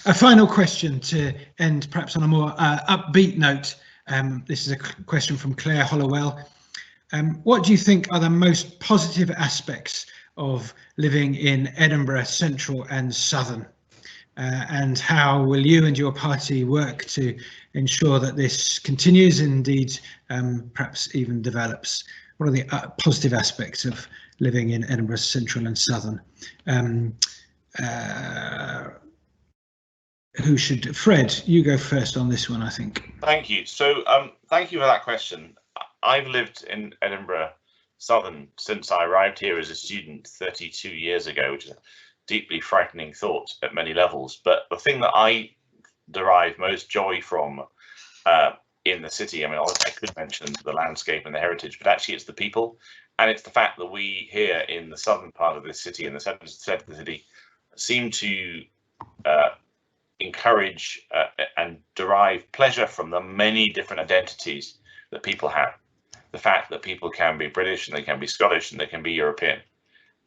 A final question to end perhaps on a more upbeat note. This is a question from Claire Hollowell. What do you think are the most positive aspects of living in Edinburgh Central and Southern? And how will you and your party work to ensure that this continues, indeed, perhaps even develops? What are the positive aspects of living in Edinburgh Central and Southern? Who should? Fred, you go first on this one, I think. Thank you. So thank you for that question. I've lived in Edinburgh Southern since I arrived here as a student 32 years ago, which is a deeply frightening thought at many levels. But the thing that I derive most joy from in the city, I mean, I could mention the landscape and the heritage, but actually it's the people. And it's the fact that we here in the southern part of this city, in the centre of the city, seem to encourage and derive pleasure from the many different identities that people have. The fact that people can be British and they can be Scottish and they can be European.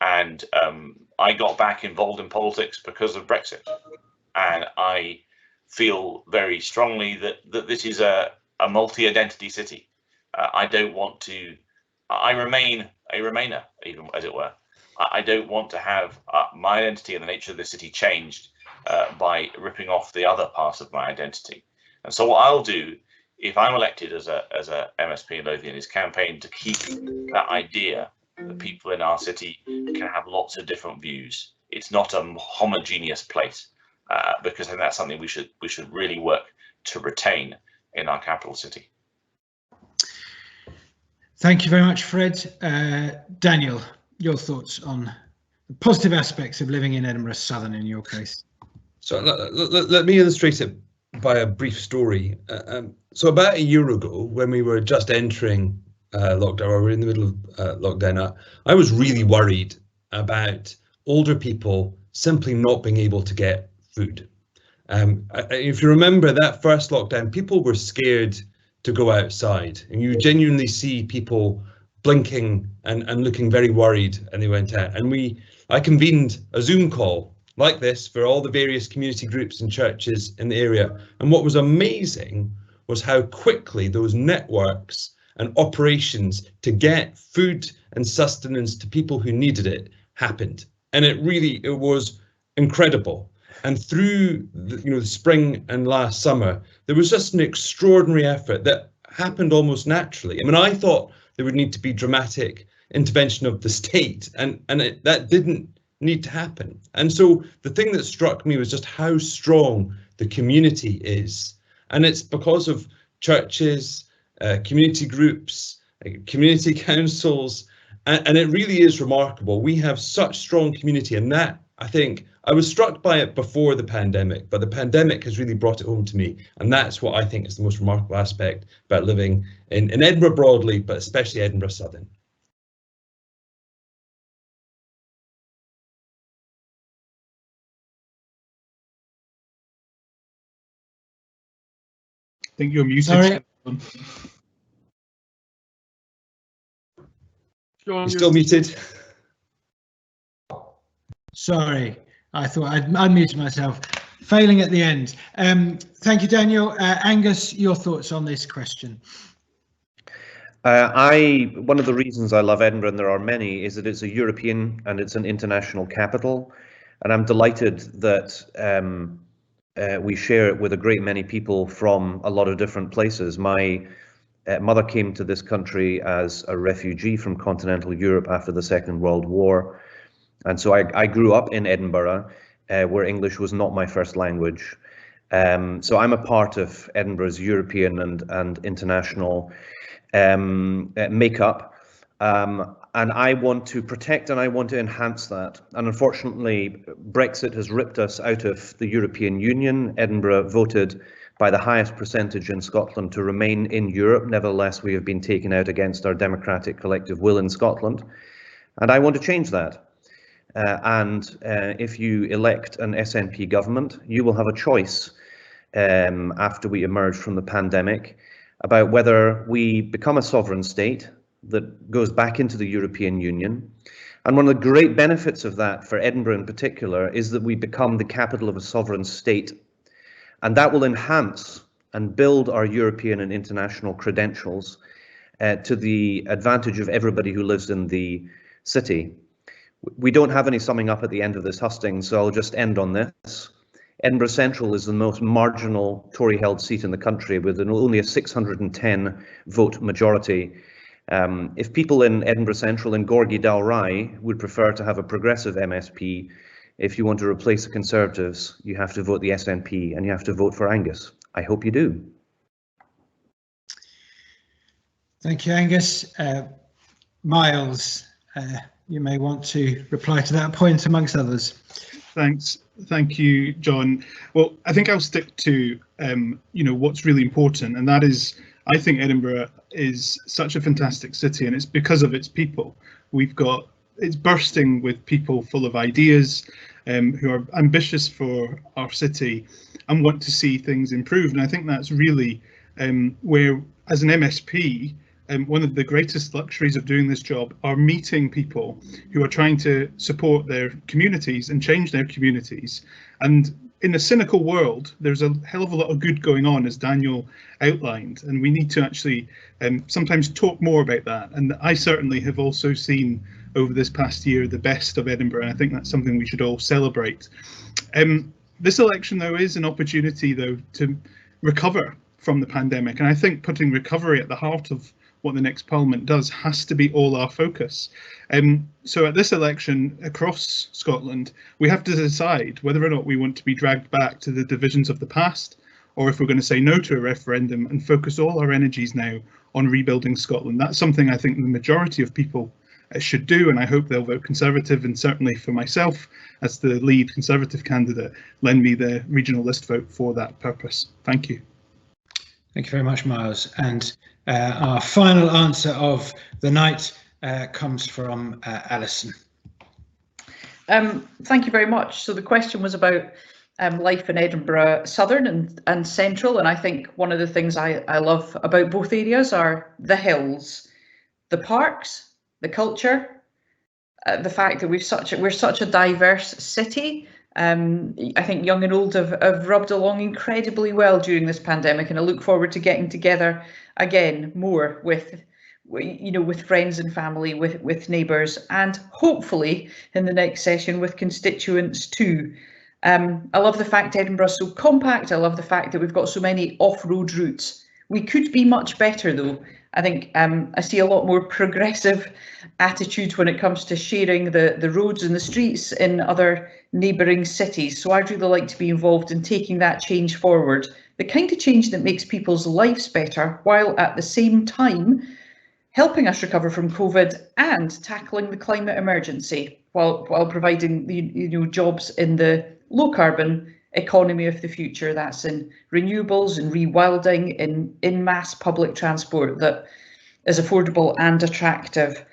And I got back involved in politics because of Brexit. And I feel very strongly that this is a multi-identity city. I don't want to, I remain a Remainer, even as it were. I don't want to have my identity and the nature of the city changed by ripping off the other parts of my identity. And so what I'll do, if I'm elected as a MSP in Lothian, is campaign to keep that idea that people in our city can have lots of different views. It's not a homogeneous place, because then that's something we should really work to retain in our capital city. Thank you very much, Fred. Daniel, your thoughts on the positive aspects of living in Edinburgh Southern in your case? So let me illustrate it by a brief story. So about a year ago, when we were just entering lockdown, or we're in the middle of lockdown, I was really worried about older people simply not being able to get food. If you remember that first lockdown, people were scared to go outside, and you genuinely see people blinking and looking very worried, and they went out. And I convened a Zoom call like this for all the various community groups and churches in the area. And what was amazing was how quickly those networks and operations to get food and sustenance to people who needed it happened. And it was incredible. And through the spring and last summer, there was just an extraordinary effort that happened almost naturally. I mean, I thought there would need to be dramatic intervention of the state, and that didn't need to happen. And so the thing that struck me was just how strong the community is. And it's because of churches, community groups, community councils, and it really is remarkable. We have such strong community, and that, I think, I was struck by it before the pandemic, but the pandemic has really brought it home to me. And that's what I think is the most remarkable aspect about living in Edinburgh broadly, but especially Edinburgh Southern. I think you're muted. Sorry. You're still muted. Sorry, I thought I'd unmuted myself. Failing at the end. Thank you, Daniel. Angus, your thoughts on this question? One of the reasons I love Edinburgh, and there are many, is that it's a European and it's an international capital. And I'm delighted that we share it with a great many people from a lot of different places. My mother came to this country as a refugee from continental Europe after the Second World War. And so I grew up in Edinburgh, where English was not my first language. So I'm a part of Edinburgh's European and international makeup. And I want to protect and I want to enhance that. And unfortunately, Brexit has ripped us out of the European Union. Edinburgh voted by the highest percentage in Scotland to remain in Europe. Nevertheless, we have been taken out against our democratic collective will in Scotland. And I want to change that. If you elect an SNP government, you will have a choice after we emerge from the pandemic about whether we become a sovereign state that goes back into the European Union. And one of the great benefits of that for Edinburgh in particular is that we become the capital of a sovereign state And that will enhance and build our European and international credentials to the advantage of everybody who lives in the city. We don't have any summing up at the end of this hustings, so I'll just end on this. Edinburgh Central is the most marginal Tory-held seat in the country, with only a 610 vote majority. If people in Edinburgh Central and Gorgie Dalry would prefer to have a progressive MSP, if you want to replace the Conservatives, you have to vote the SNP and you have to vote for Angus. I hope you do. Thank you, Angus. Miles, you may want to reply to that point amongst others. Thanks. Thank you, John. Well, I think I'll stick to what's really important, and that is, I think Edinburgh is such a fantastic city, and it's because of its people. It's bursting with people full of ideas, who are ambitious for our city and want to see things improve. And I think that's really where, as an MSP, one of the greatest luxuries of doing this job are meeting people who are trying to support their communities and change their communities. And in a cynical world, there's a hell of a lot of good going on, as Daniel outlined, and we need to actually sometimes talk more about that. And I certainly have also seen over this past year the best of Edinburgh, and I think that's something we should all celebrate. This election, though, is an opportunity, though, to recover from the pandemic, and I think putting recovery at the heart of what the next Parliament does has to be all our focus. So at this election across Scotland, we have to decide whether or not we want to be dragged back to the divisions of the past, or if we're going to say no to a referendum and focus all our energies now on rebuilding Scotland. That's something I think the majority of people should do, and I hope they'll vote Conservative, and certainly for myself as the lead Conservative candidate, lend me the regional list vote for that purpose. Thank you. Thank you very much, Miles. And our final answer of the night comes from Alison. Thank you very much. So the question was about life in Edinburgh Southern and Central, and I think one of the things I love about both areas are the hills, the parks, the culture, the fact that we're such a diverse city. I think young and old have rubbed along incredibly well during this pandemic, and I look forward to getting together again more with friends and family, with neighbours, and hopefully in the next session with constituents too. I love the fact Edinburgh's so compact. I love the fact that we've got so many off-road routes. We could be much better though. I think I see a lot more progressive attitude when it comes to sharing the roads and the streets in other neighbouring cities. So I'd really like to be involved in taking that change forward, the kind of change that makes people's lives better, while at the same time helping us recover from COVID and tackling the climate emergency, while providing jobs in the low carbon economy of the future. That's in renewables and rewilding, in mass public transport that is affordable and attractive.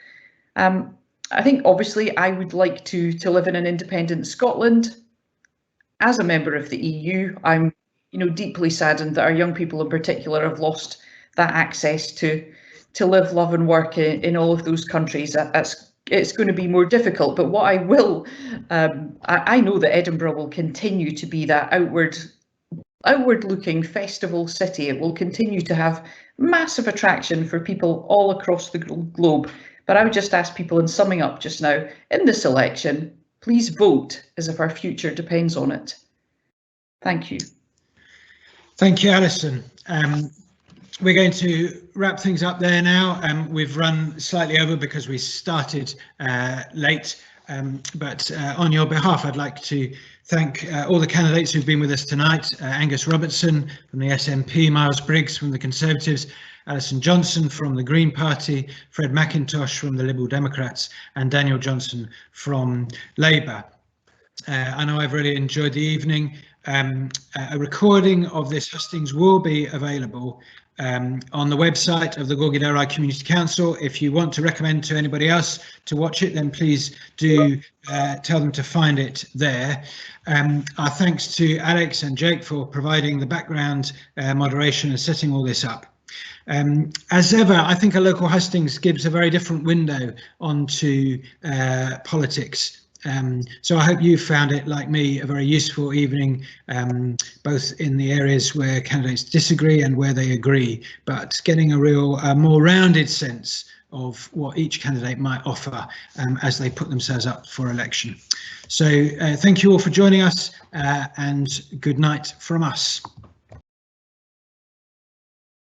I think obviously I would like to live in an independent Scotland. As a member of the EU, I'm deeply saddened that our young people in particular have lost that access to live, love and work in all of those countries. It's going to be more difficult, but what I will, I know that Edinburgh will continue to be that outward-looking festival city. It will continue to have massive attraction for people all across the globe. But I would just ask people, in summing up just now, in this election, please vote as if our future depends on it. Thank you. Thank you, Alison. We're going to wrap things up there now. We've run slightly over because we started late, but on your behalf, I'd like to thank all the candidates who've been with us tonight. Angus Robertson from the SNP, Miles Briggs from the Conservatives, Alison Johnson from the Green Party, Fred McIntosh from the Liberal Democrats, and Daniel Johnson from Labour. I know I've really enjoyed the evening. A recording of this hustings will be available on the website of the Gorgie Dalry Community Council. If you want to recommend to anybody else to watch it, then please do tell them to find it there. Our thanks to Alex and Jake for providing the background moderation and setting all this up. As ever, I think a local hustings gives a very different window onto politics So I hope you found it, like me, a very useful evening, both in the areas where candidates disagree and where they agree, but getting a real more rounded sense of what each candidate might offer as they put themselves up for election. So thank you all for joining us, and good night from us.